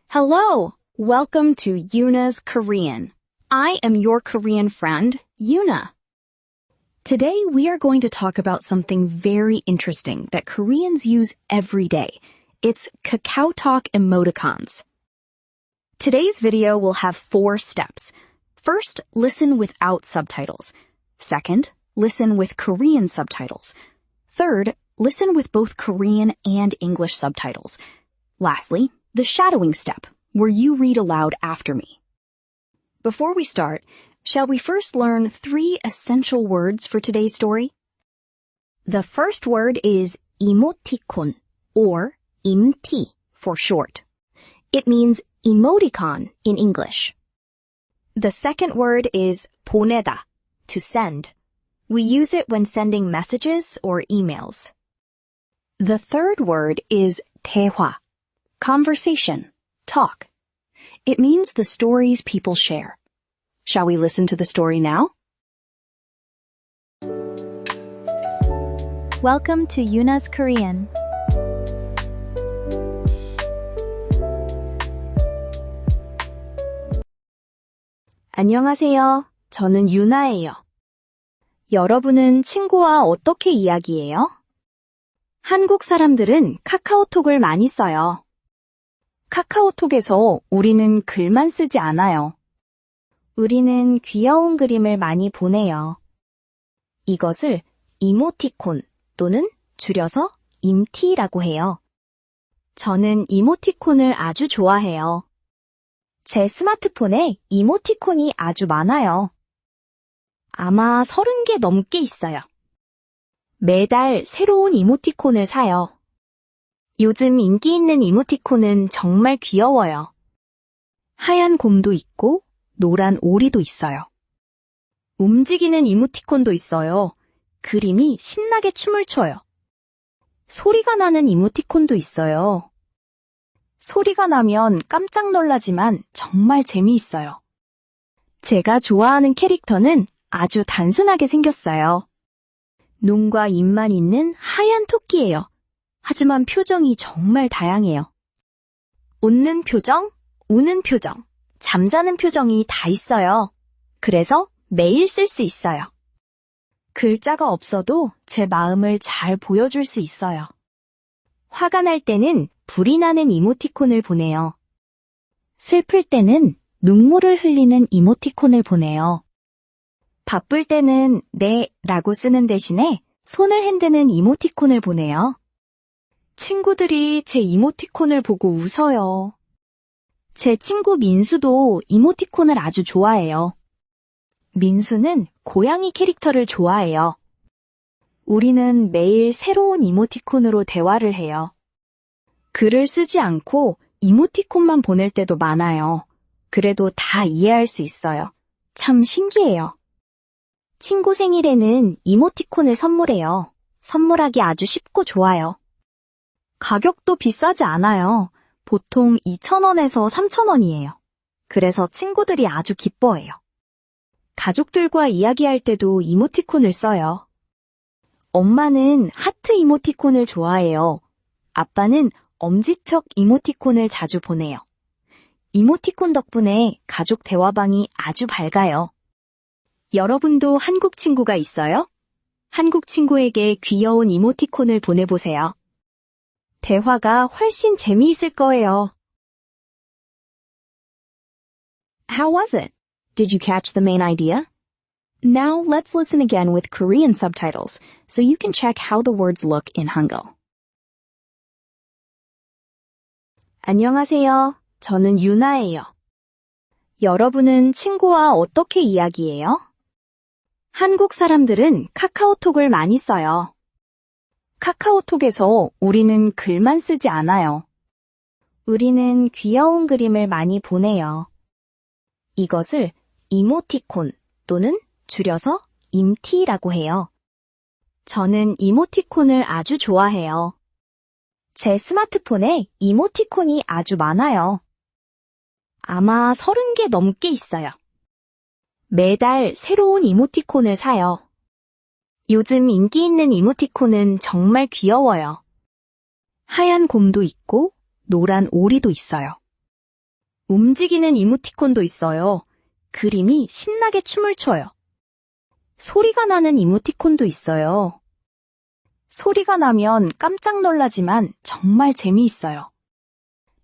Hello! Welcome to Yuna's Korean. I am your Korean friend, Yuna. Today we are going to talk about something very interesting that Koreans use every day. It's KakaoTalk Emoticons. Today's video will have 4 steps. First, listen without subtitles. Second, listen with Korean subtitles. Third, listen with both Korean and English subtitles. Lastly, the shadowing step, where you read aloud after me. Before we start, shall we first learn 3 essential words for today's story? The first word is emoticon, or emo for short. It means emoticon in English. The second word is 보내다, to send. We use it when sending messages or emails. The third word is 대화, conversation, talk. It means the stories people share. Shall we listen to the story now? Welcome to Yuna's Korean. 안녕하세요. 저는 유나예요. 여러분은 친구와 어떻게 이야기해요? 한국 사람들은 카카오톡을 많이 써요. 카카오톡에서 우리는 글만 쓰지 않아요. 우리는 귀여운 그림을 많이 보내요. 이것을 이모티콘 또는 줄여서 임티라고 해요. 저는 이모티콘을 아주 좋아해요. 제 스마트폰에 이모티콘이 아주 많아요. 아마 30개 넘게 있어요. 매달 새로운 이모티콘을 사요. 요즘 인기 있는 이모티콘은 정말 귀여워요. 하얀 곰도 있고 노란 오리도 있어요. 움직이는 이모티콘도 있어요. 그림이 신나게 춤을 춰요. 소리가 나는 이모티콘도 있어요. 소리가 나면 깜짝 놀라지만 정말 재미있어요. 제가 좋아하는 캐릭터는 아주 단순하게 생겼어요. 눈과 입만 있는 하얀 토끼예요. 하지만 표정이 정말 다양해요. 웃는 표정, 우는 표정, 잠자는 표정이 다 있어요. 그래서 매일 쓸 수 있어요. 글자가 없어도 제 마음을 잘 보여줄 수 있어요. 화가 날 때는 불이 나는 이모티콘을 보내요. 슬플 때는 눈물을 흘리는 이모티콘을 보내요. 바쁠 때는 네 라고 쓰는 대신에 손을 흔드는 이모티콘을 보내요. 친구들이 제 이모티콘을 보고 웃어요. 제 친구 민수도 이모티콘을 아주 좋아해요. 민수는 고양이 캐릭터를 좋아해요. 우리는 매일 새로운 이모티콘으로 대화를 해요. 글을 쓰지 않고 이모티콘만 보낼 때도 많아요. 그래도 다 이해할 수 있어요. 참 신기해요. 친구 생일에는 이모티콘을 선물해요. 선물하기 아주 쉽고 좋아요. 가격도 비싸지 않아요. 보통 2,000원에서 3,000원이에요. 그래서 친구들이 아주 기뻐해요. 가족들과 이야기할 때도 이모티콘을 써요. 엄마는 하트 이모티콘을 좋아해요. 아빠는 엄지척 이모티콘을 자주 보내요. 이모티콘 덕분에 가족 대화방이 아주 밝아요. 여러분도 한국 친구가 있어요? 한국 친구에게 귀여운 이모티콘을 보내보세요. 대화가 훨씬 재미있을 거예요. How was it? Did you catch the main idea? Now let's listen again with Korean subtitles so you can check how the words look in Hangul. 안녕하세요. 저는 유나예요. 여러분은 친구와 어떻게 이야기해요? 한국 사람들은 카카오톡을 많이 써요. 카카오톡에서 우리는 글만 쓰지 않아요. 우리는 귀여운 그림을 많이 보내요. 이것을 이모티콘 또는 줄여서 임티라고 해요. 저는 이모티콘을 아주 좋아해요. 제 스마트폰에 이모티콘이 아주 많아요. 아마 30개 넘게 있어요. 매달 새로운 이모티콘을 사요. 요즘 인기 있는 이모티콘은 정말 귀여워요. 하얀 곰도 있고 노란 오리도 있어요. 움직이는 이모티콘도 있어요. 그림이 신나게 춤을 춰요. 소리가 나는 이모티콘도 있어요. 소리가 나면 깜짝 놀라지만 정말 재미있어요.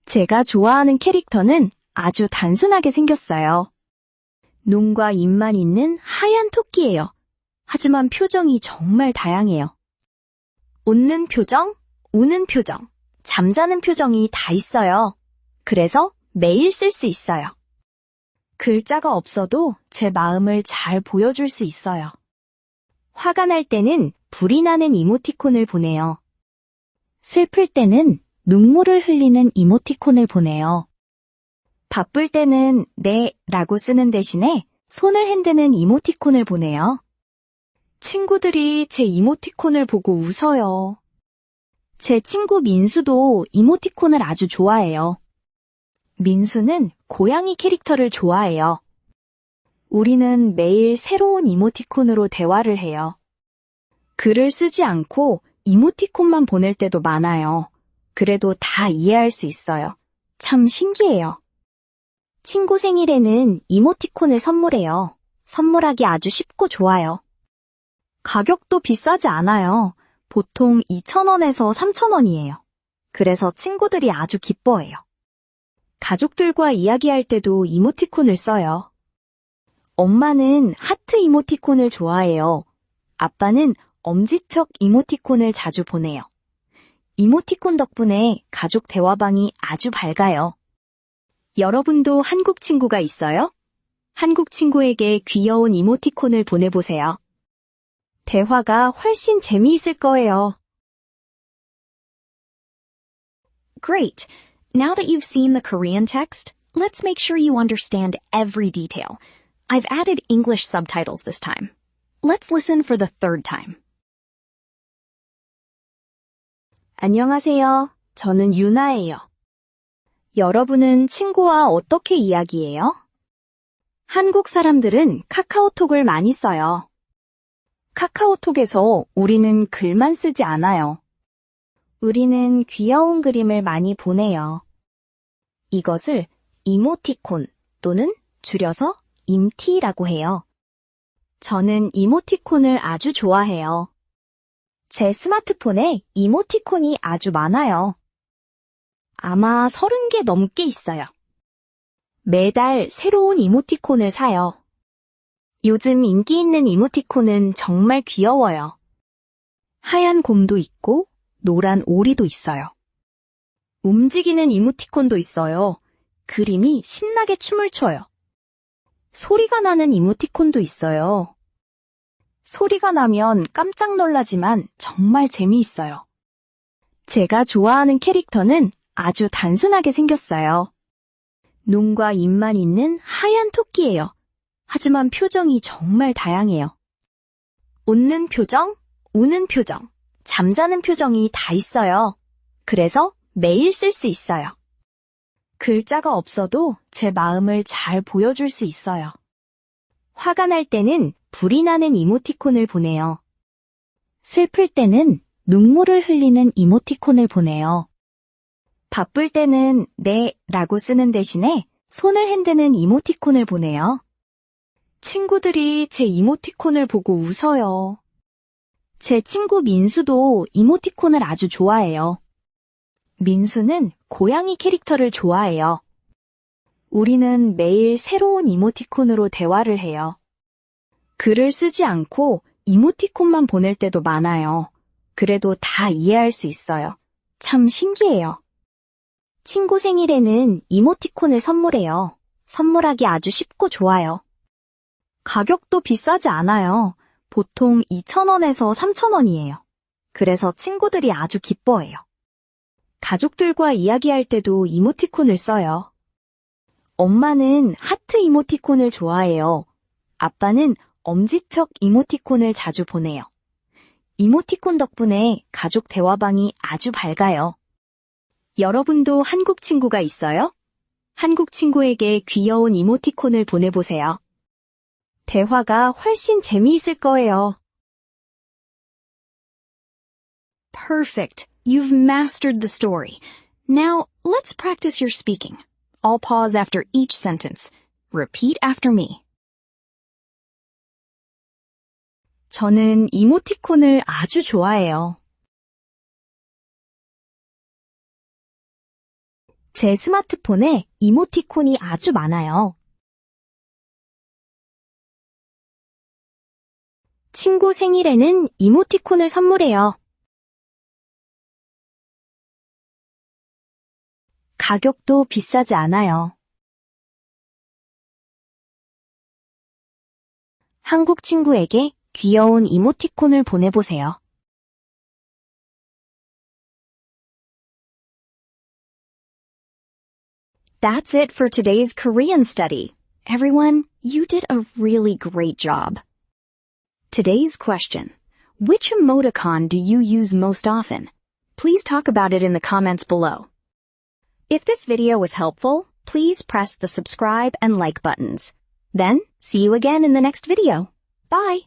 제가 좋아하는 캐릭터는 아주 단순하게 생겼어요. 눈과 입만 있는 하얀 토끼예요. 하지만 표정이 정말 다양해요. 웃는 표정, 우는 표정, 잠자는 표정이 다 있어요. 그래서 매일 쓸 수 있어요. 글자가 없어도 제 마음을 잘 보여줄 수 있어요. 화가 날 때는 불이 나는 이모티콘을 보내요. 슬플 때는 눈물을 흘리는 이모티콘을 보내요. 바쁠 때는 네 라고 쓰는 대신에 손을 흔드는 이모티콘을 보내요. 친구들이 제 이모티콘을 보고 웃어요. 제 친구 민수도 이모티콘을 아주 좋아해요. 민수는 고양이 캐릭터를 좋아해요. 우리는 매일 새로운 이모티콘으로 대화를 해요. 글을 쓰지 않고 이모티콘만 보낼 때도 많아요. 그래도 다 이해할 수 있어요. 참 신기해요. 친구 생일에는 이모티콘을 선물해요. 선물하기 아주 쉽고 좋아요. 가격도 비싸지 않아요. 보통 2,000원에서 3,000원이에요. 그래서 친구들이 아주 기뻐해요. 가족들과 이야기할 때도 이모티콘을 써요. 엄마는 하트 이모티콘을 좋아해요. 아빠는 엄지척 이모티콘을 자주 보내요. 이모티콘 덕분에 가족 대화방이 아주 밝아요. 여러분도 한국 친구가 있어요? 한국 친구에게 귀여운 이모티콘을 보내보세요. 대화가 훨씬 재미있을 거예요. Great! Now that you've seen the Korean text, let's make sure you understand every detail. I've added English subtitles this time. Let's listen for the third time. 안녕하세요. 저는 유나예요. 여러분은 친구와 어떻게 이야기해요? 한국 사람들은 카카오톡을 많이 써요. 카카오톡에서 우리는 글만 쓰지 않아요. 우리는 귀여운 그림을 많이 보내요. 이것을 이모티콘 또는 줄여서 임티라고 해요. 저는 이모티콘을 아주 좋아해요. 제 스마트폰에 이모티콘이 아주 많아요. 아마 30개 넘게 있어요. 매달 새로운 이모티콘을 사요. 요즘 인기 있는 이모티콘은 정말 귀여워요. 하얀 곰도 있고 노란 오리도 있어요. 움직이는 이모티콘도 있어요. 그림이 신나게 춤을 춰요. 소리가 나는 이모티콘도 있어요. 소리가 나면 깜짝 놀라지만 정말 재미있어요. 제가 좋아하는 캐릭터는 아주 단순하게 생겼어요. 눈과 입만 있는 하얀 토끼예요. 하지만 표정이 정말 다양해요. 웃는 표정, 우는 표정, 잠자는 표정이 다 있어요. 그래서 매일 쓸 수 있어요. 글자가 없어도 제 마음을 잘 보여줄 수 있어요. 화가 날 때는 불이 나는 이모티콘을 보내요. 슬플 때는 눈물을 흘리는 이모티콘을 보내요. 바쁠 때는 네 라고 쓰는 대신에 손을 흔드는 이모티콘을 보내요. 친구들이 제 이모티콘을 보고 웃어요. 제 친구 민수도 이모티콘을 아주 좋아해요. 민수는 고양이 캐릭터를 좋아해요. 우리는 매일 새로운 이모티콘으로 대화를 해요. 글을 쓰지 않고 이모티콘만 보낼 때도 많아요. 그래도 다 이해할 수 있어요. 참 신기해요. 친구 생일에는 이모티콘을 선물해요. 선물하기 아주 쉽고 좋아요. 가격도 비싸지 않아요. 보통 2,000원에서 3,000원이에요. 그래서 친구들이 아주 기뻐해요. 가족들과 이야기할 때도 이모티콘을 써요. 엄마는 하트 이모티콘을 좋아해요. 아빠는 엄지척 이모티콘을 자주 보내요. 이모티콘 덕분에 가족 대화방이 아주 밝아요. 여러분도 한국 친구가 있어요? 한국 친구에게 귀여운 이모티콘을 보내보세요. 대화가 훨씬 재미있을 거예요. Perfect. You've mastered the story. Now, let's practice your speaking. I'll pause after each sentence. Repeat after me. 저는 이모티콘을 아주 좋아해요. 제 스마트폰에 이모티콘이 아주 많아요. 친구 생일에는 이모티콘을 선물해요. 가격도 비싸지 않아요. 한국 친구에게 귀여운 이모티콘을 보내보세요. That's it for today's Korean study. Everyone, you did a really great job. Today's question: which emoticon do you use most often? Please talk about it in the comments below. If this video was helpful, please press the subscribe and like buttons. Then, see you again in the next video. Bye!